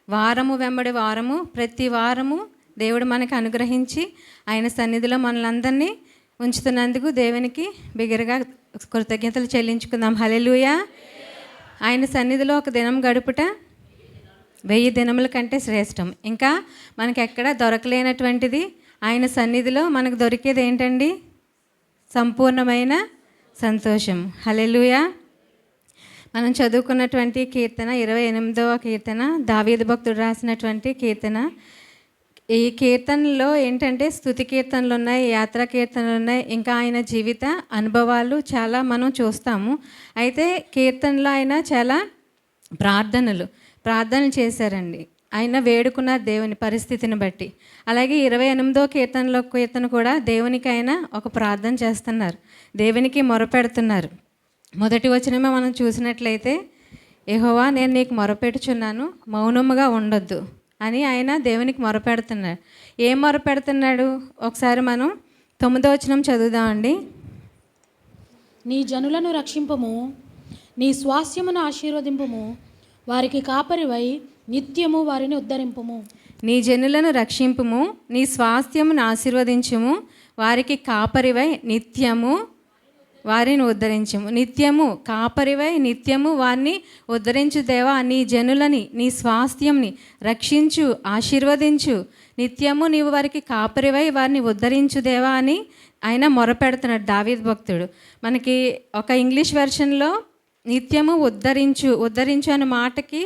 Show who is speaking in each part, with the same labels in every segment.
Speaker 1: వారము వెంబడి వారము ప్రతి వారము దేవుడు మనకు అనుగ్రహించి ఆయన సన్నిధిలో మనలందరినీ ఉంచుతున్నందుకు దేవునికి బిగ్గరగా కృతజ్ఞతలు చెల్లించుకుందాం. హల్లెలూయా. ఆయన సన్నిధిలో ఒక దినం గడుపుట 1000 దినముల కంటే శ్రేష్టం. ఇంకా మనకి ఎక్కడ దొరకలేనటువంటిది ఆయన సన్నిధిలో మనకు దొరికేది ఏంటండి? సంపూర్ణమైన సంతోషం. హల్లెలూయా. మనం చదువుకున్నటువంటి కీర్తన 28వ కీర్తన దావీదు భక్తుడు రాసినటువంటి కీర్తన. ఈ కీర్తనలో ఏంటంటే స్తుతి కీర్తనలు ఉన్నాయి, యాత్రా కీర్తనలు ఉన్నాయి, ఇంకా ఆయన జీవిత అనుభవాలు చాలా మనం చూస్తాము. అయితే కీర్తనలో ఆయన చాలా ప్రార్థనలు చేశారండి. ఆయన వేడుకున్నారు దేవుని పరిస్థితిని బట్టి. అలాగే 28వ కీర్తన కూడా దేవునికి ఆయన ఒక ప్రార్థన చేస్తున్నారు, దేవునికి మొరపెడుతున్నారు. మొదటి వచనమే మనం చూసినట్లయితే, యెహోవా నేను నీకు మొరపెడుచున్నాను, మౌనముగా ఉండొద్దు అని ఆయన దేవునికి మొరపెడుతున్నాడు. ఏం మొరపెడుతున్నాడు? ఒకసారి మనం 9వ వచనం చదువుదామండి.
Speaker 2: నీ జనులను రక్షింపము, నీ స్వాస్థ్యమును ఆశీర్వదింపుము, వారికి కాపరివై నిత్యము వారిని ఉద్ధరింపుము.
Speaker 1: నీ జనులను రక్షింపుము, నీ స్వాస్థ్యమును ఆశీర్వదించుము, వారికి కాపరివై నిత్యము వారిని ఉద్ధరించుము. నిత్యము కాపరివై నిత్యము వారిని ఉద్ధరించు దేవా. నీ జనులని, నీ స్వాస్థ్యంని రక్షించు, ఆశీర్వదించు, నిత్యము నీవు వారికి కాపరివై వారిని ఉద్ధరించు దేవా అని ఆయన మొరపెడుతున్నాడు దావీదు భక్తుడు. మనకి ఒక ఇంగ్లీష్ వెర్షన్లో నిత్యము ఉద్ధరించు అనే మాటకి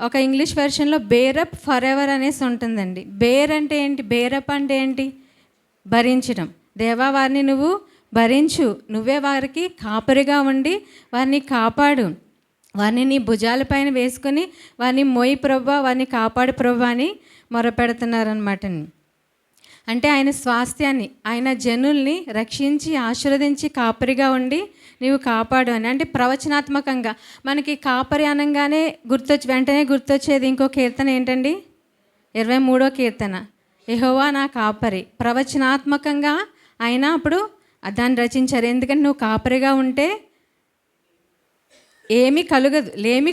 Speaker 1: ఒక ఇంగ్లీష్ వెర్షన్లో బేరప్ ఫర్ ఎవర్ అనేసి ఉంటుందండి. బేర్ అంటే ఏంటి? బేరప్ అంటే ఏంటి? భరించడం. దేవా వారిని నువ్వు భరించు, నువ్వే వారికి కాపరిగా ఉండి వారిని కాపాడు, వారిని నీ భుజాలపైన వేసుకుని వారిని మోయి ప్రభువా, వారిని కాపాడు ప్రభువా అని మొరపెడుతున్నారనమాట. అంటే ఆయన స్వాస్థ్యాన్ని, ఆయన జనుల్ని రక్షించి ఆశీర్వదించి కాపరిగా ఉండి నీవు కాపాడు అని. అంటే ప్రవచనాత్మకంగా మనకి కాపరి అనగానే వెంటనే గుర్తొచ్చేది ఇంకో కీర్తన ఏంటండి? 23వ కీర్తన, యెహోవా నా కాపరి. ప్రవచనాత్మకంగా ఆయన అప్పుడు దాన్ని రచించారు. ఎందుకంటే నువ్వు కాపరిగా ఉంటే లేమి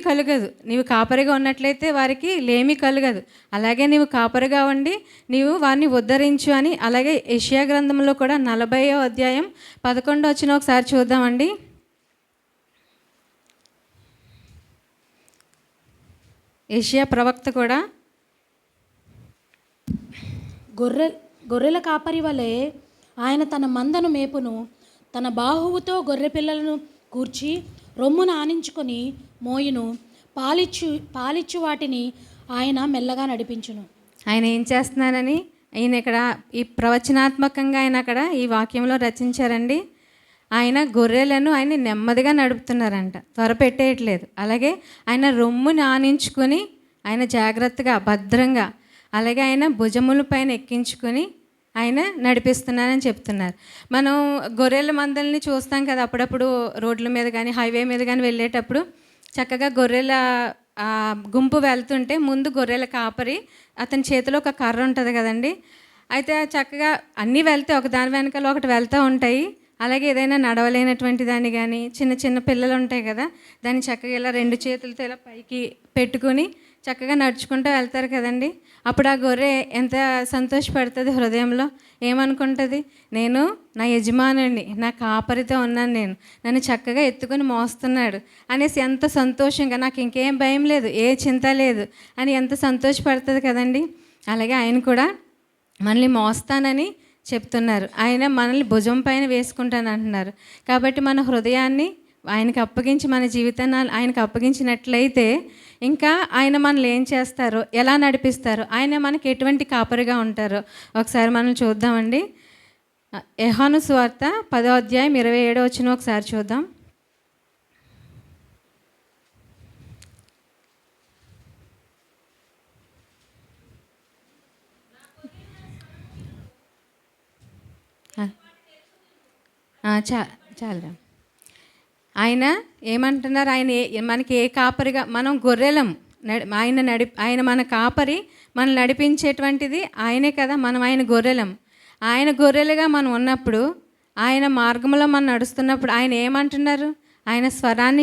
Speaker 1: కలుగదు. నీవు కాపరిగా ఉన్నట్లయితే వారికి లేమి కలుగదు. అలాగే నీవు కాపరిగా ఉండి నీవు వారిని ఉద్ధరించు అని. అలాగే యెషయా గ్రంథంలో కూడా 40వ అధ్యాయం 11వ వచనం ఒకసారి చూద్దామండి. యెషయా ప్రవక్త కూడా
Speaker 2: గొర్రెల కాపరి వలె ఆయన తన మందను మేపును, తన బాహువుతో గొర్రె పిల్లలను కూర్చి రొమ్మును ఆనించుకొని మోయును, పాలిచ్చు వాటిని ఆయన మెల్లగా నడిపించును.
Speaker 1: ఆయన ఏం చేస్తున్నారని ఆయన ఇక్కడ ఈ ప్రవచనాత్మకంగా ఆయన అక్కడ ఈ వాక్యంలో రచించారండి. ఆయన గొర్రెలను ఆయన నెమ్మదిగా నడుపుతున్నారంట, త్వరపెట్టేయట్లేదు. అలాగే ఆయన రొమ్ముని ఆనించుకొని ఆయన జాగ్రత్తగా భద్రంగా, అలాగే ఆయన భుజముల పైన ఎక్కించుకొని ఆయన నడిపిస్తున్నారని చెప్తున్నారు. మనం గొర్రెల మందల్ని చూస్తాం కదా, అప్పుడప్పుడు రోడ్ల మీద కానీ హైవే మీద కానీ వెళ్ళేటప్పుడు చక్కగా గొర్రెల గుంపు వెళ్తుంటే ముందు గొర్రెల కాపరి, అతని చేతిలో ఒక కర్ర ఉంటుంది కదండి. అయితే చక్కగా అన్నీ వెళ్తే ఒకదాని వెనకాల ఒకటి వెళ్తూ ఉంటాయి. అలాగే ఏదైనా నడవలేనటువంటి దాన్ని కానీ చిన్న చిన్న పిల్లలు ఉంటాయి కదా, దాన్ని చక్కగా ఇలా 2 చేతులతో ఇలా పైకి పెట్టుకొని చక్కగా నడుచుకుంటూ వెళ్తారు కదండి. అప్పుడు ఆ గొర్రె ఎంత సంతోషపడుతుంది హృదయంలో, ఏమనుకుంటుంది? నేను నా యజమానుడిని, నా కాపరితో ఉన్నాను, నన్ను చక్కగా ఎత్తుకొని మోస్తున్నాడు అనేసి ఎంత సంతోషంగా, నాకు ఇంకేం భయం లేదు, ఏ చింత లేదు అని ఎంత సంతోషపడుతుంది కదండి. అలాగే ఆయన కూడా మనల్ని మోస్తానని చెప్తున్నారు. ఆయన మనల్ని భుజం పైన వేసుకుంటాను అంటున్నారు. కాబట్టి మన హృదయాన్ని ఆయనకు అప్పగించి, మన జీవితాన్ని ఆయనకు అప్పగించినట్లయితే ఇంకా ఆయన మనల్ని ఏం చేస్తారో, ఎలా నడిపిస్తారో, ఆయన మనకి ఎటువంటి కాపరిగా ఉంటారో ఒకసారి మనం చూద్దామండి. యోహాను సువార్త 10వ అధ్యాయం 27వ వచనం ఒకసారి చూద్దాం. చాలు. ఆయన ఏమంటున్నారు? మనకి ఏ కాపరిగా, మనం గొర్రెలం, ఆయన మన కాపరి, మనం నడిపించేటువంటిది ఆయనే కదా. మనం ఆయన గొర్రెలం. ఆయన గొర్రెలుగా మనం ఉన్నప్పుడు, ఆయన మార్గంలో మనం నడుస్తున్నప్పుడు ఆయన ఏమంటున్నారు? ఆయన స్వరాన్ని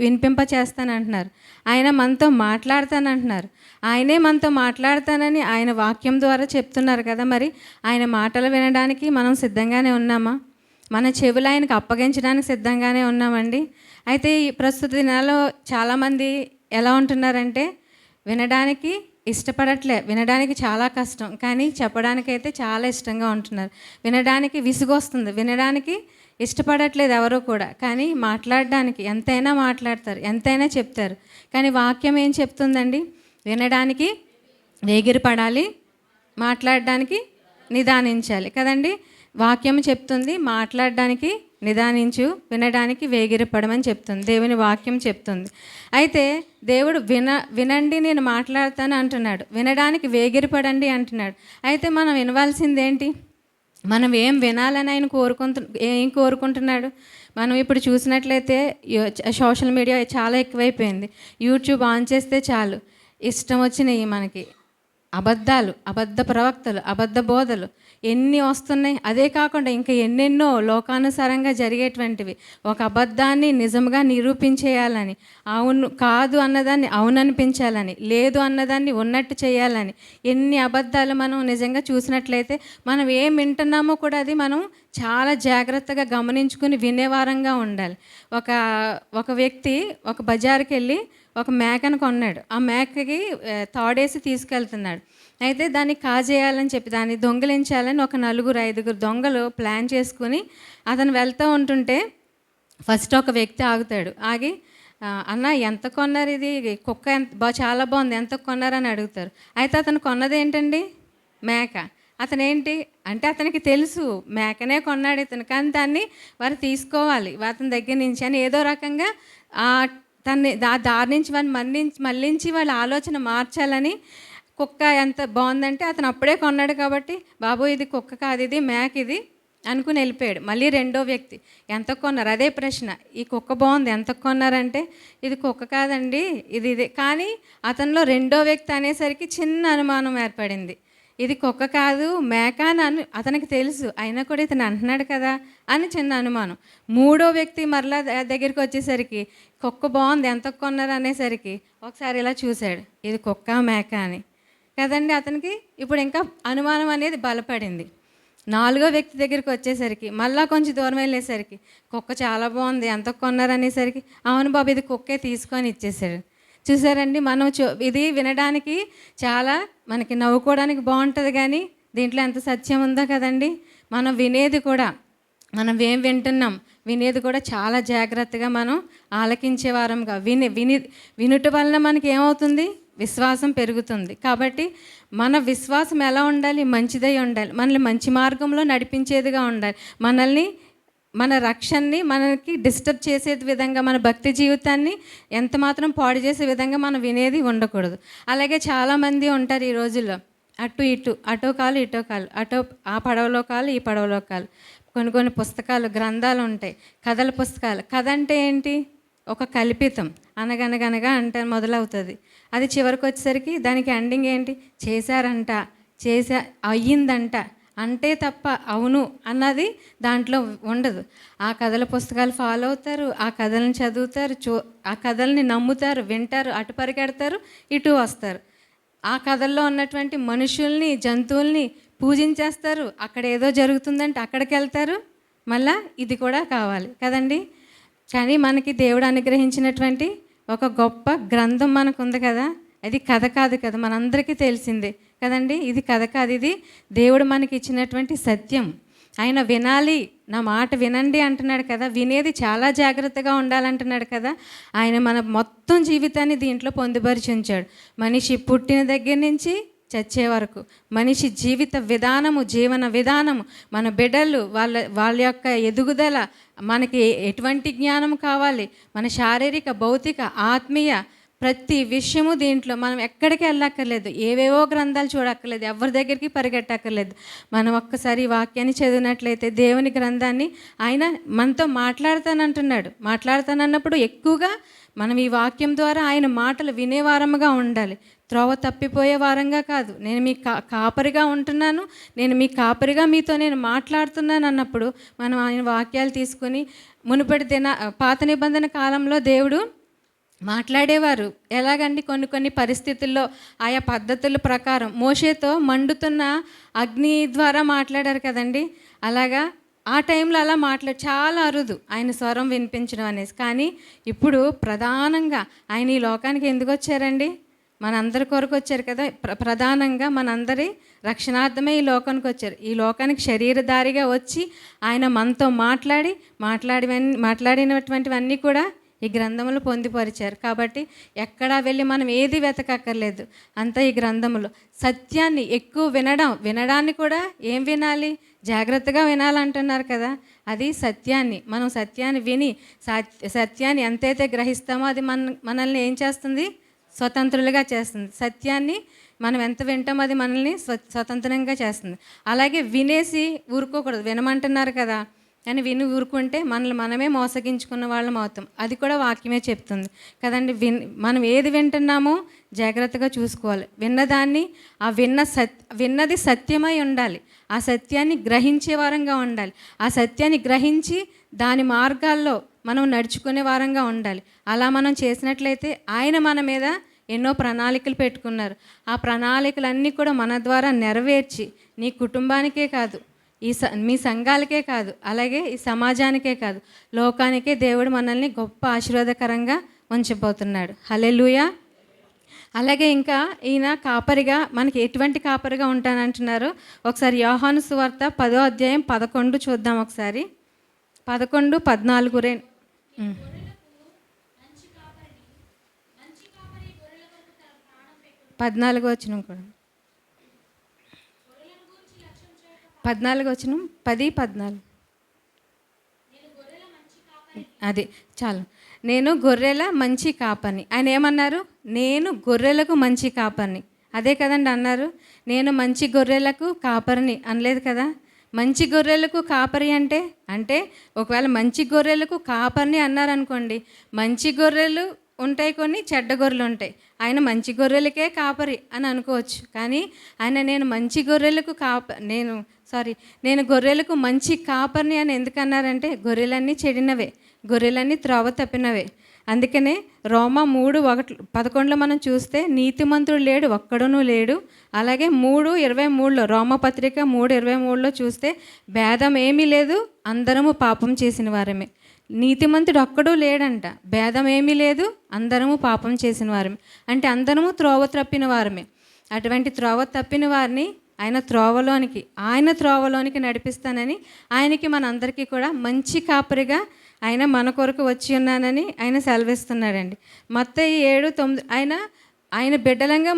Speaker 1: వినిపింపచేస్తానంటున్నారు. ఆయన మనతో మాట్లాడతానంటున్నారు. ఆయనే మనతో మాట్లాడతానని ఆయన వాక్యం ద్వారా చెప్తున్నారు కదా. మరి ఆయన మాటలు వినడానికి మనం సిద్ధంగానే ఉన్నామా? మన చెవులు ఆయనకు అప్పగించడానికి సిద్ధంగానే ఉన్నామండి. అయితే ఈ ప్రస్తుత దినాల్లో చాలామంది ఎలా ఉంటున్నారంటే వినడానికి ఇష్టపడట్లే, వినడానికి చాలా కష్టం, కానీ చెప్పడానికైతే చాలా ఇష్టంగా ఉంటున్నారు. వినడానికి విసుగొస్తుంది, వినడానికి ఇష్టపడట్లేదు ఎవరు కూడా, కానీ మాట్లాడడానికి ఎంతైనా మాట్లాడతారు, ఎంతైనా చెప్తారు. కానీ వాక్యం ఏం చెప్తుందండి? వినడానికి వేగిరపడాలి, మాట్లాడడానికి నిదానించాలి కదండి. వాక్యం చెప్తుంది మాట్లాడడానికి నిదానించు, వినడానికి వేగిరపడమని చెప్తుంది, దేవుని వాక్యం చెప్తుంది. అయితే దేవుడు వినండి నేను మాట్లాడతాను అంటున్నాడు, వినడానికి వేగిరపడండి అంటున్నాడు. అయితే మనం వినవలసింది ఏంటి? మనం ఏం వినాలని ఆయన ఏం కోరుకుంటున్నాడు? మనం ఇప్పుడు చూసినట్లయితే సోషల్ మీడియా చాలా ఎక్కువైపోయింది. యూట్యూబ్ ఆన్ చేస్తే చాలు ఇష్టం వచ్చినాయి మనకి అబద్ధాలు, అబద్ధ ప్రవక్తలు, అబద్ధ బోధలు ఎన్ని వస్తున్నాయి. అదే కాకుండా ఇంకా ఎన్నెన్నో లోకానుసారంగా జరిగేటువంటివి. ఒక అబద్ధాన్ని నిజంగా నిరూపించేయాలని, అవును కాదు అన్నదాన్ని అవుననిపించాలని, లేదు అన్నదాన్ని ఉన్నట్టు చేయాలని ఎన్ని అబద్ధాలు మనం నిజంగా చూసినట్లయితే మనం ఏం వింటున్నామో కూడా అది మనం చాలా జాగ్రత్తగా గమనించుకుని వినేవారంగా ఉండాలి. ఒక వ్యక్తి ఒక బజారుకి వెళ్ళి ఒక మేకను కొన్నాడు. ఆ మేకకి తాడేసి తీసుకెళ్తున్నాడు. అయితే దాన్ని కాజేయాలని చెప్పి, దాన్ని దొంగిలించాలని ఒక 4-5 దొంగలు ప్లాన్ చేసుకుని అతను వెళ్తూ ఉంటుంటే ఫస్ట్ ఒక వ్యక్తి ఆగుతాడు. ఆగి అన్న ఎంత కొన్నారు, ఇది కుక్క చాలా బాగుంది, ఎంత కొన్నారని అడుగుతారు. అయితే అతను కొన్నది ఏంటండి? మేక. అతనేంటి అంటే అతనికి తెలుసు మేకనే కొన్నాడు ఇతను, కానీ దాన్ని వారు తీసుకోవాలి అతని దగ్గర నుంచి అని ఏదో రకంగా దారి నుంచి వారిని మళ్ళించి వాళ్ళ ఆలోచన మార్చాలని. కుక్క ఎంత బాగుందంటే అతను అప్పుడే కొన్నాడు కాబట్టి, బాబు ఇది కుక్క కాదు, ఇది మేక ఇది అనుకుని వెళ్ళిపోయాడు. మళ్ళీ రెండో వ్యక్తి ఎంత కొన్నారు, అదే ప్రశ్న, ఈ కుక్క బాగుంది ఎంత కొన్నారంటే ఇది కుక్క కాదండి ఇది. కానీ అతనిలో రెండో వ్యక్తి అనేసరికి చిన్న అనుమానం ఏర్పడింది. ఇది కుక్క కాదు మేక అని అతనికి తెలుసు, అయినా కూడా ఇతను అంటున్నాడు కదా అని చిన్న అనుమానం. మూడో వ్యక్తి మరలా దగ్గరికి వచ్చేసరికి కుక్క బాగుంది ఎంత కొన్నారు అనేసరికి ఒకసారి ఇలా చూశాడు, ఇది కుక్క మేక అని కదండి. అతనికి ఇప్పుడు ఇంకా అనుమానం అనేది బలపడింది. నాలుగో వ్యక్తి దగ్గరికి వచ్చేసరికి మళ్ళీ కొంచెం దూరం వెళ్ళేసరికి కుక్క చాలా బాగుంది ఎంత కొన్నారు అనేసరికి అవును బాబు ఇది కుక్కే తీసుకొని ఇచ్చేసాడు. చూసారండి, మనం ఇది వినడానికి చాలా మనకి నవ్వుకోవడానికి బాగుంటుంది, కానీ దీంట్లో ఎంత సత్యం ఉందో కదండి. మనం వినేది కూడా, మనం ఏం వింటున్నాం వినేది కూడా చాలా జాగ్రత్తగా మనం ఆలకించేవారంగా వినుట వలన మనకి ఏమవుతుంది? విశ్వాసం పెరుగుతుంది. కాబట్టి మన విశ్వాసం ఎలా ఉండాలి? మంచిదై ఉండాలి, మనల్ని మంచి మార్గంలో నడిపించేదిగా ఉండాలి, మన రక్షణని మనకి డిస్టర్బ్ చేసే విధంగా, మన భక్తి జీవితాన్ని ఎంత మాత్రం పాడు చేసే విధంగా మనం వినేది ఉండకూడదు. అలాగే చాలామంది ఉంటారు ఈ రోజుల్లో అటు ఇటు, అటో కాలు ఇటో కాలు, ఆ పడవలో కాలు ఈ పడవలో కాలు. కొన్ని పుస్తకాలు, గ్రంథాలు ఉంటాయి, కథల పుస్తకాలు. కథ అంటే ఏంటి? ఒక కల్పితం, అనగనగనగా అంటే మొదలవుతుంది. అది చివరికి వచ్చేసరికి దానికి ఎండింగ్ ఏంటి? చేశారంట, అయ్యిందంట అంటే తప్ప అవును అన్నది దాంట్లో ఉండదు. ఆ కథల పుస్తకాలు ఫాలో అవుతారు, ఆ కథలను చదువుతారు, ఆ కథల్ని నమ్ముతారు, వింటారు, అటు పరిగెడతారు, ఇటు వస్తారు. ఆ కథల్లో ఉన్నటువంటి మనుషుల్ని, జంతువుల్ని పూజించేస్తారు. అక్కడ ఏదో జరుగుతుందంటే అక్కడికి వెళ్తారు, మళ్ళా ఇది కూడా కావాలి కదండి. కానీ మనకి దేవుడు అనుగ్రహించినటువంటి ఒక గొప్ప గ్రంథం మనకు ఉంది కదా, అది కథ కాదు కదా, మనందరికీ తెలిసిందే కదండి. ఇది కథ కాదు, ఇది దేవుడు మనకి ఇచ్చినటువంటి సత్యం. ఆయన వినాలి, నా మాట వినండి అంటున్నాడు కదా, వినేది చాలా జాగ్రత్తగా ఉండాలంటున్నాడు కదా. ఆయన మన మొత్తం జీవితాన్ని దీంట్లో పొందుపరిచి ఉంచాడు. మనిషి పుట్టిన దగ్గర నుంచి చచ్చే వరకు మనిషి జీవిత విధానము, జీవన విధానము, మన బిడ్డలు వాళ్ళ యొక్క ఎదుగుదల, మనకి ఎటువంటి జ్ఞానం కావాలి, మన శారీరక, భౌతిక, ఆత్మీయ ప్రతి విషయము దీంట్లో మనం ఎక్కడికి వెళ్ళక్కర్లేదు, ఏవేవో గ్రంథాలు చూడక్కర్లేదు, ఎవరి దగ్గరికి పరిగెట్టక్కర్లేదు. మనం ఒక్కసారి ఈ వాక్యాన్ని చదివినట్లయితే దేవుని గ్రంథాన్ని ఆయన మనతో మాట్లాడతానన్నప్పుడు ఎక్కువగా మనం ఈ వాక్యం ద్వారా ఆయన మాటలు వినేవారముగా ఉండాలి. త్రోవ తప్పిపోయే వారంగా కాదు, నేను మీ కాపరిగా ఉంటున్నాను, నేను మీ కాపరిగా మీతో నేను మాట్లాడుతున్నాను అన్నప్పుడు మనం ఆయన వాక్యాలు తీసుకొని మునుపటి పాత నిబంధన కాలంలో దేవుడు మాట్లాడేవారు. ఎలాగండి, కొన్ని పరిస్థితుల్లో ఆయా పద్ధతుల ప్రకారం మోషేతో మండుతున్న అగ్ని ద్వారా మాట్లాడారు కదండి. అలాగా ఆ టైంలో అలా చాలా అరుదు ఆయన స్వరం వినిపించడం అనేసి. కానీ ఇప్పుడు ప్రధానంగా ఆయన ఈ లోకానికి ఎందుకు వచ్చారండి? మనందరి కొరకు వచ్చారు కదా. ప్రధానంగా మనందరి రక్షణార్థమే ఈ లోకానికి వచ్చారు. ఈ లోకానికి శరీరధారిగా వచ్చి ఆయన మనతో మాట్లాడినటువంటివన్నీ కూడా ఈ గ్రంథములు పొందుపరిచారు. కాబట్టి ఎక్కడా వెళ్ళి మనం ఏది వెతకక్కర్లేదు, అంతా ఈ గ్రంథములో. సత్యాన్ని ఎక్కువ వినడాన్ని కూడా ఏం వినాలి? జాగ్రత్తగా వినాలంటున్నారు కదా. అది సత్యాన్ని, మనం సత్యాన్ని విని సత్యాన్ని ఎంతైతే గ్రహిస్తామో అది మనల్ని ఏం చేస్తుంది? స్వతంత్రులుగా చేస్తుంది. సత్యాన్ని మనం ఎంత వింటామో అది మనల్ని స్వతంత్రంగా చేస్తుంది. అలాగే వినేసి ఊరుకోకూడదు. వినమంటున్నారు కదా అని విని ఊరుకుంటే మనమే మోసగించుకున్న వాళ్ళం అవుతాం. అది కూడా వాక్యమే చెప్తుంది కదండి. మనం ఏది వింటున్నామో జాగ్రత్తగా చూసుకోవాలి. విన్నదాన్ని విన్నది సత్యమై ఉండాలి. ఆ సత్యాన్ని గ్రహించే వారంగా ఉండాలి. ఆ సత్యాన్ని గ్రహించి దాని మార్గాల్లో మనం నడుచుకునే వారంగా ఉండాలి. అలా మనం చేసినట్లయితే ఆయన మన మీద ఎన్నో ప్రణాళికలు పెట్టుకున్నారు. ఆ ప్రణాళికలన్నీ కూడా మన ద్వారా నెరవేర్చి నీ కుటుంబానికే కాదు, మీ సంఘాలకే కాదు, అలాగే ఈ సమాజానికే కాదు, లోకానికే దేవుడు మనల్ని గొప్ప ఆశీర్వాదకరంగా ఉంచబోతున్నాడు. హల్లెలూయా. అలాగే ఇంకా ఈయన కాపరిగా మనకి ఎటువంటి కాపరిగా ఉంటానంటున్నారు? ఒకసారి యోహాను సువార్త 10వ అధ్యాయం 11 చూద్దాం ఒకసారి. 11, 14 14 వచనం కూడా 14 వచనం 10, 14 అది చాలు. నేను గొర్రెల మంచి కాపరిని. ఆయన ఏమన్నారు? నేను గొర్రెలకు మంచి కాపరిని. అదే కదండి అన్నారు. నేను మంచి గొర్రెలకు కాపరిని అనలేదు కదా. మంచి గొర్రెలకు కాపరి అంటే ఒకవేళ మంచి గొర్రెలకు కాపరిని అన్నారనుకోండి, మంచి గొర్రెలు ఉంటాయి, కొన్ని చెడ్డ గొర్రెలు ఉంటాయి. ఆయన మంచి గొర్రెలకే కాపరి అని అనుకోవచ్చు. కానీ ఆయన నేను గొర్రెలకు మంచి కాపరిని అని ఎందుకన్నారంటే గొర్రెలన్నీ చెడినవే, గొర్రెలన్నీ త్రోవ తప్పినవే. అందుకనే రోమా 3:11 మనం చూస్తే నీతిమంతుడు లేడు, ఒక్కడునూ లేడు. అలాగే 3:23 రోమపత్రిక 3:23 చూస్తే భేదం ఏమీ లేదు, అందరము పాపం చేసిన వారమే. నీతిమంతుడు ఒక్కడూ లేడంట, భేదం ఏమీ లేదు, అందరము పాపం చేసిన వారమే. అంటే అందరము త్రోవ తప్పిన వారమే. అటువంటి త్రోవ తప్పిన వారిని ఆయన త్రోవలోనికి నడిపిస్తానని ఆయనకి మనందరికీ కూడా మంచి కాపరిగా ఆయన మన కొరకు వచ్చి ఉన్నానని ఆయన సెలవిస్తున్నాడండి. మత్తయి 7:9 ఆయన బిడ్డలంగా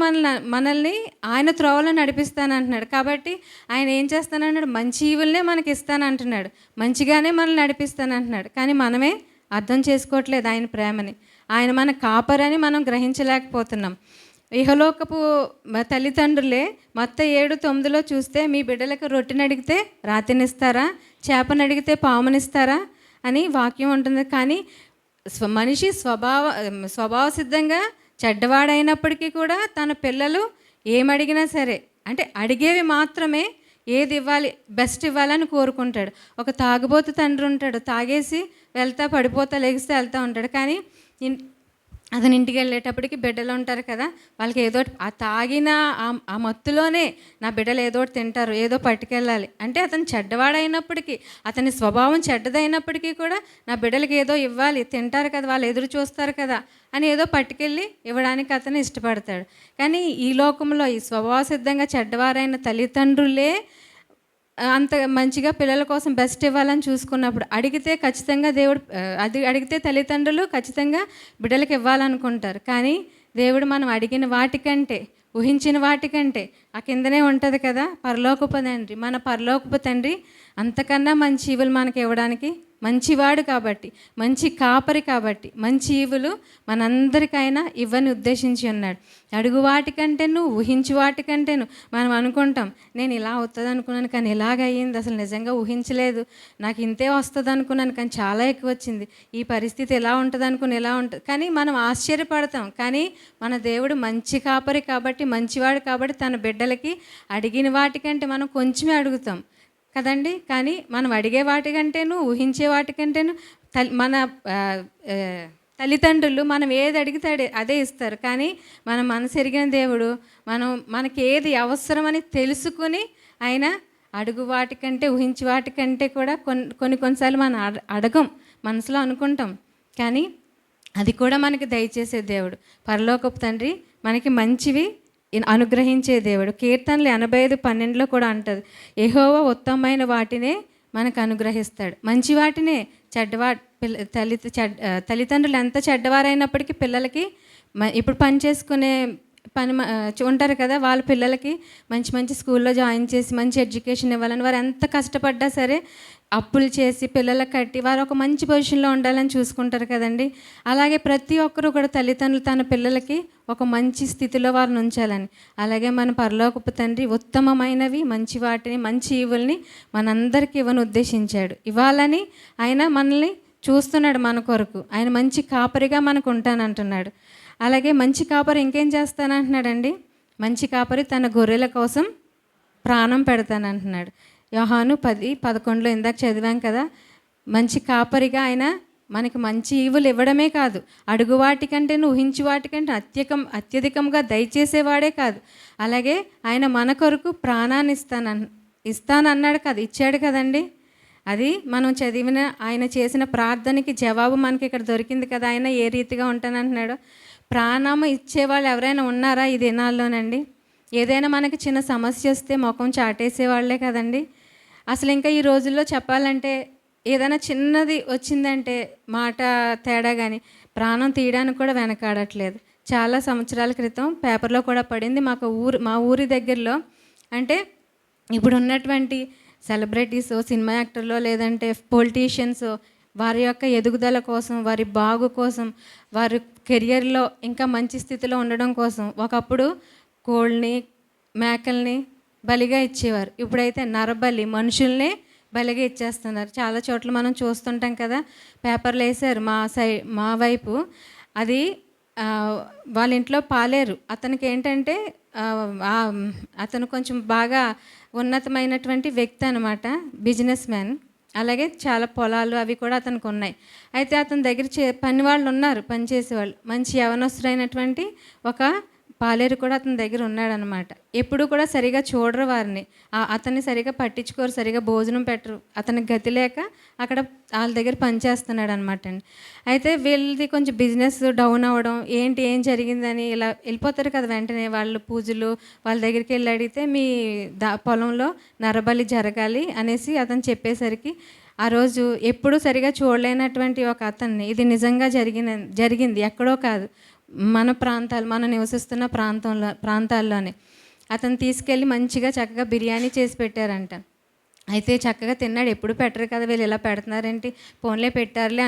Speaker 1: మనల్ని ఆయన త్రోవలో నడిపిస్తానంటున్నాడు. కాబట్టి ఆయన ఏం చేస్తానన్నాడు? మంచి ఈవులనే మనకి ఇస్తానంటున్నాడు, మంచిగానే మనల్ని నడిపిస్తానంటున్నాడు. కానీ మనమే అర్థం చేసుకోవట్లేదు ఆయన ప్రేమని. ఆయన మన కాపరని మనం గ్రహించలేకపోతున్నాం. ఇహలోకపు తల్లిదండ్రులే మత్తయి 7:9 చూస్తే మీ బిడ్డలకు రొట్టెని అడిగితే రాతినిస్తారా, చేపను అడిగితే పామునిస్తారా అని వాక్యం ఉంటుంది. కానీ మనిషి స్వభావ సిద్ధంగా చెడ్డవాడైనప్పటికీ కూడా తన పిల్లలు ఏమడిగినా సరే, అంటే అడిగేవి మాత్రమే, ఏది ఇవ్వాలి, బెస్ట్ ఇవ్వాలని కోరుకుంటాడు. ఒక తాగుబోతు తండ్రి ఉంటాడు, తాగేసి పడిపోతా లెగిస్తే వెళ్తూ ఉంటాడు. కానీ అతని ఇంటికి వెళ్ళేటప్పటికి బిడ్డలు ఉంటారు కదా, వాళ్ళకి ఏదో ఆ తాగిన ఆ మత్తులోనే నా బిడ్డలు ఏదో తింటారు, ఏదో పట్టుకెళ్ళాలి అంటే అతను చెడ్డవాడైనప్పటికీ, అతని స్వభావం చెడ్డదైనప్పటికీ కూడా నా బిడ్డలకి ఏదో ఇవ్వాలి, తింటారు కదా, వాళ్ళు ఎదురు చూస్తారు కదా అని ఏదో పట్టుకెళ్ళి ఇవ్వడానికి అతను ఇష్టపడతాడు. కానీ ఈ లోకంలో ఈ స్వభావ సిద్ధంగా చెడ్డవారైన తల్లిదండ్రులే అంత మంచిగా పిల్లల కోసం బెస్ట్ ఇవ్వాలని చూసుకున్నప్పుడు అడిగితే ఖచ్చితంగా అడిగితే తల్లిదండ్రులు ఖచ్చితంగా బిడ్డలకు ఇవ్వాలనుకుంటారు. కానీ దేవుడు మనం అడిగిన వాటికంటే, ఊహించిన వాటికంటే ఆ కిందనే ఉంటుంది కదా పరలోకపు తండ్రి, మన పరలోకపు తండ్రి అంతకన్నా మంచి ఈవులు మనకి ఇవ్వడానికి మంచివాడు కాబట్టి, మంచి కాపరి కాబట్టి, మంచి ఈవులు మనందరికైనా ఇవ్వని ఉద్దేశించి ఉన్నాడు. అడుగు వాటికంటేను, ఊహించు వాటికంటేను మనం అనుకుంటాం, నేను ఇలా అవుతుంది అనుకున్నాను కానీ ఇలాగ అయ్యింది, అసలు నిజంగా ఊహించలేదు, నాకు ఇంతే వస్తుంది అనుకున్నాను కానీ చాలా ఎక్కువ వచ్చింది, ఈ పరిస్థితి ఎలా ఉంటుంది అనుకుని ఎలా ఉంటుంది, కానీ మనం ఆశ్చర్యపడతాం. కానీ మన దేవుడు మంచి కాపరి కాబట్టి, మంచివాడు కాబట్టి తన బిడ్డలకి అడిగిన వాటికంటే మనం కొంచెమే అడుగుతాం కదండి. కానీ మనం అడిగే వాటికంటేను, ఊహించే వాటికంటేను మన తల్లిదండ్రులు మనం ఏది అడిగితే అదే ఇస్తారు. కానీ మన మనసు ఎరిగిన దేవుడు మనకి ఏది అవసరమని తెలుసుకుని ఆయన అడుగు వాటికంటే, ఊహించే వాటికంటే కూడా కొన్నిసార్లు మనం అడగం, మనసులో అనుకుంటాం. కానీ అది కూడా మనకి దయచేసే దేవుడు. పరలోకపు తండ్రి మనకి మంచివి అనుగ్రహించే దేవుడు. కీర్తనలు 85:12 కూడా అంటది, యెహోవా ఉత్తమమైన వాటినే మనకు అనుగ్రహిస్తాడు. మంచి వాటినే. తల్లిదండ్రులు ఎంత చెడ్డవారైనప్పటికీ పిల్లలకి ఇప్పుడు పని చేసుకునే ఉంటారు కదా, వాళ్ళ పిల్లలకి మంచి మంచి స్కూల్లో జాయిన్ చేసి మంచి ఎడ్యుకేషన్ ఇవ్వాలని వారు ఎంత కష్టపడ్డా సరే అప్పులు చేసి పిల్లలకు కట్టి వారు ఒక మంచి పొజిషన్లో ఉండాలని చూసుకుంటారు కదండి. అలాగే ప్రతి ఒక్కరూ కూడా తల్లిదండ్రులు తన పిల్లలకి ఒక మంచి స్థితిలో వారిని ఉంచాలని. అలాగే మన పరలోకపు తండ్రి ఉత్తమమైనవి మంచి వాటిని, మంచి ఈవుల్ని మనందరికీ ఉద్దేశించాడు. ఇవ్వాలని ఆయన మనల్ని చూస్తున్నాడు మన కొరకు. ఆయన మంచి కాపరిగా మనకు ఉంటానంటున్నాడు. అలాగే మంచి కాపరి ఇంకేం చేస్తానంటున్నాడండి, మంచి కాపరి తన గొర్రెల కోసం ప్రాణం పెడతానంటున్నాడు. యోహాను 10:11 ఇందాక చదివాం కదా. మంచి కాపరిగా ఆయన మనకి మంచి ఈవులు ఇవ్వడమే కాదు, అడుగు వాటికంటేను, ఊహించు వాటికంటే అత్యధికంగా దయచేసేవాడే కాదు, అలాగే ఆయన మన కొరకు ప్రాణాన్ని ఇస్తానన్నాడు కదా, ఇచ్చాడు కదండి. అది మనం చదివిన ఆయన చేసిన ప్రార్థనకి జవాబు మనకి ఇక్కడ దొరికింది కదా. ఆయన ఏ రీతిగా ఉంటానంటున్నాడు. ప్రాణము ఇచ్చేవాళ్ళు ఎవరైనా ఉన్నారా ఈ దినాల్లోనండి? ఏదైనా మనకి చిన్న సమస్య వస్తే ముఖం చాటేసేవాళ్లే కదండి. అసలు ఇంకా ఈ రోజుల్లో చెప్పాలంటే ఏదైనా చిన్నది వచ్చిందంటే మాట తేడా కానీ ప్రాణం తీయడానికి కూడా వెనకాడట్లేదు. చాలా సంవత్సరాల క్రితం పేపర్లో కూడా పడింది. మా ఊరి దగ్గరలో అంటే ఇప్పుడు ఉన్నటువంటి సెలబ్రిటీస్, సినిమా యాక్టర్లో లేదంటే పొలిటీషియన్స్ వారి యొక్క ఎదుగుదల కోసం, వారి బాగు కోసం, వారి కెరియర్లో ఇంకా మంచి స్థితిలో ఉండడం కోసం ఒకప్పుడు కోళ్ళని, మేకల్ని బలిగా ఇచ్చేవారు. ఇప్పుడైతే నరబలి, మనుషుల్నే బలిగా ఇచ్చేస్తున్నారు. చాలా చోట్ల మనం చూస్తుంటాం కదా. పేపర్లు వేశారు మా వైపు. అది వాళ్ళ ఇంట్లో పాలేరు. అతనికి ఏంటంటే అతను కొంచెం బాగా ఉన్నతమైనటువంటి వ్యక్తి అనమాట, బిజినెస్ మ్యాన్. అలాగే చాలా పొలాలు అవి కూడా అతనికి ఉన్నాయి. అయితే అతని దగ్గర పని వాళ్ళు ఉన్నారు, పనిచేసేవాళ్ళు. మంచి యవనస్తుడైనటువంటి ఒక పాలేరు కూడా అతని దగ్గర ఉన్నాడనమాట. ఎప్పుడు కూడా సరిగా చూడరు వారిని, అతన్ని సరిగా పట్టించుకోరు, సరిగా భోజనం పెట్టరు. అతనికి గతి లేక అక్కడ వాళ్ళ దగ్గర పనిచేస్తున్నాడు అనమాట అండి. అయితే వీళ్ళది కొంచెం బిజినెస్ డౌన్ అవ్వడం, ఏం జరిగిందని ఇలా వెళ్ళిపోతారు కదా. వెంటనే వాళ్ళు పూజలు వాళ్ళ దగ్గరికి వెళ్ళి అడిగితే మీ పొలంలో నరబలి జరగాలి అనేసి అతను చెప్పేసరికి ఆ రోజు ఎప్పుడూ సరిగా చూడలేనటువంటి ఒక అతన్ని ఇది నిజంగా జరిగింది ఎక్కడో కాదు, మన మనం నివసిస్తున్న ప్రాంతాల్లోనే అతను తీసుకెళ్ళి మంచిగా చక్కగా బిర్యానీ చేసి పెట్టారంట. అయితే చక్కగా తిన్నాడు. ఎప్పుడు పెట్టరు కదా, వీళ్ళు ఇలా పెడుతున్నారేంటి, ఫోన్లే పెట్టారులే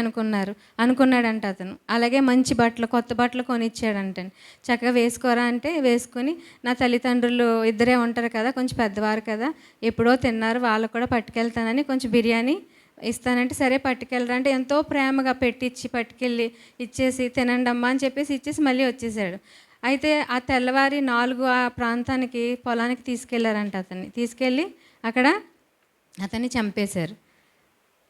Speaker 1: అనుకున్నాడంట అతను. అలాగే మంచి బట్టలు, కొత్త బట్టలు కొనిచ్చాడంట. చక్కగా వేసుకోరా అంటే వేసుకొని, నా తల్లిదండ్రులు ఇద్దరే ఉంటారు కదా, కొంచెం పెద్దవారు కదా, ఎప్పుడో తిన్నారు, వాళ్ళకు కూడా పట్టుకెళ్తానని కొంచెం బిర్యానీ ఇస్తానంటే సరే పట్టుకెళ్ళరా అంటే ఎంతో ప్రేమగా పట్టుకెళ్ళి ఇచ్చేసి తినండి అమ్మా అని చెప్పేసి ఇచ్చేసి మళ్ళీ వచ్చేసాడు. అయితే ఆ తెల్లవారి 4 ఆ ప్రాంతానికి పొలానికి తీసుకెళ్లారంట. అతన్ని తీసుకెళ్ళి అక్కడ అతన్ని చంపేశారు.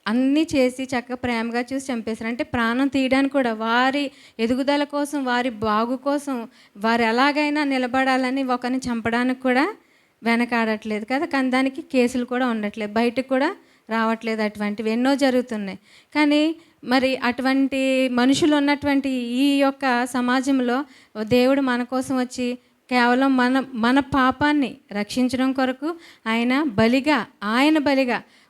Speaker 1: అన్నీ చేసి చక్కగా ప్రేమగా చూసి చంపేశారు. అంటే ప్రాణం తీయడానికి కూడా, వారి ఎదుగుదల కోసం, వారి బాగు కోసం, వారు ఎలాగైనా నిలబడాలని ఒకరిని చంపడానికి కూడా వెనకాడట్లేదు కదా. కానీ దానికి కేసులు కూడా ఉండట్లేదు, బయటకు కూడా రావట్లేదు. అటువంటివి ఎన్నో జరుగుతున్నాయి. కానీ మరి అటువంటి మనుషులు ఉన్నటువంటి ఈ యొక్క సమాజంలో దేవుడు మన కోసం వచ్చి కేవలం మన పాపాన్ని రక్షించడం కొరకు ఆయన బలిగా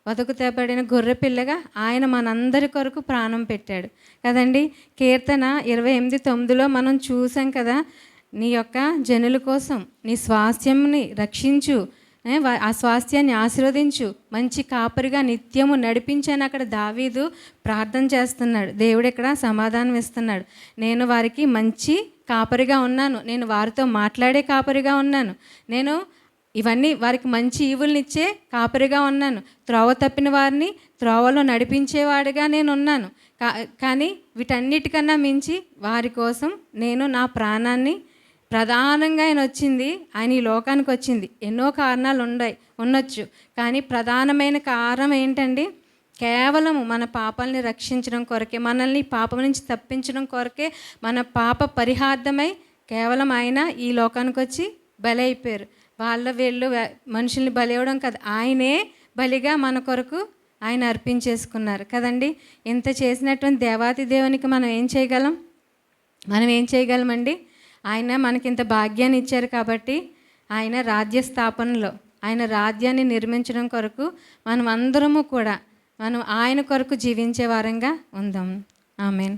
Speaker 1: వదకు తేబడిన గొర్రె పిల్లగా ఆయన మనందరి కొరకు ప్రాణం పెట్టాడు కదండి. కీర్తన 28:9 మనం చూసాం కదా, నీ యొక్క జనుల కోసం నీ స్వాస్థ్యంని రక్షించు, ఆ స్వాస్థ్యాన్ని ఆశీర్వదించు, మంచి కాపరిగా నిత్యము నడిపించని అక్కడ దావీదు ప్రార్థన చేస్తున్నాడు. దేవుడు ఇక్కడ సమాధానం ఇస్తున్నాడు. నేను వారికి మంచి కాపరిగా ఉన్నాను, నేను వారితో మాట్లాడే కాపరిగా ఉన్నాను, నేను ఇవన్నీ వారికి మంచి ఈవులనిచ్చే కాపరిగా ఉన్నాను, త్రోవ తప్పిన వారిని త్రోవలో నడిపించేవాడిగా నేను ఉన్నాను. కానీ వీటన్నిటికన్నా మించి వారి కోసం నేను నా ప్రాణాన్ని, ప్రధానంగా ఆయన వచ్చింది, ఆయన ఈ లోకానికి వచ్చింది ఎన్నో కారణాలు ఉండొచ్చు, కానీ ప్రధానమైన కారణం ఏంటండి? కేవలం మన పాపాలని రక్షించడం కొరకే, మనల్ని పాపం నుంచి తప్పించడం కొరకే, మన పాప పరిహార్థమై కేవలం ఆయన ఈ లోకానికి వచ్చి బలి అయిపోయారు. వీళ్ళు మనుషుల్ని బలి ఇవ్వడం కాదు, ఆయనే బలిగా మన కొరకు ఆయన అర్పించేసుకున్నారు కదండి. ఇంత చేసినటువంటి దేవాతి దేవునికి మనం ఏం చేయగలమండి? ఆయన మనకింత భాగ్యాన్ని ఇచ్చారు కాబట్టి ఆయన రాజ్య స్థాపనలో, ఆయన రాజ్యాన్ని నిర్మించడం కొరకు మనం అందరము కూడా ఆయన కొరకు జీవించే వారంగా ఉందాం. ఆమేన్.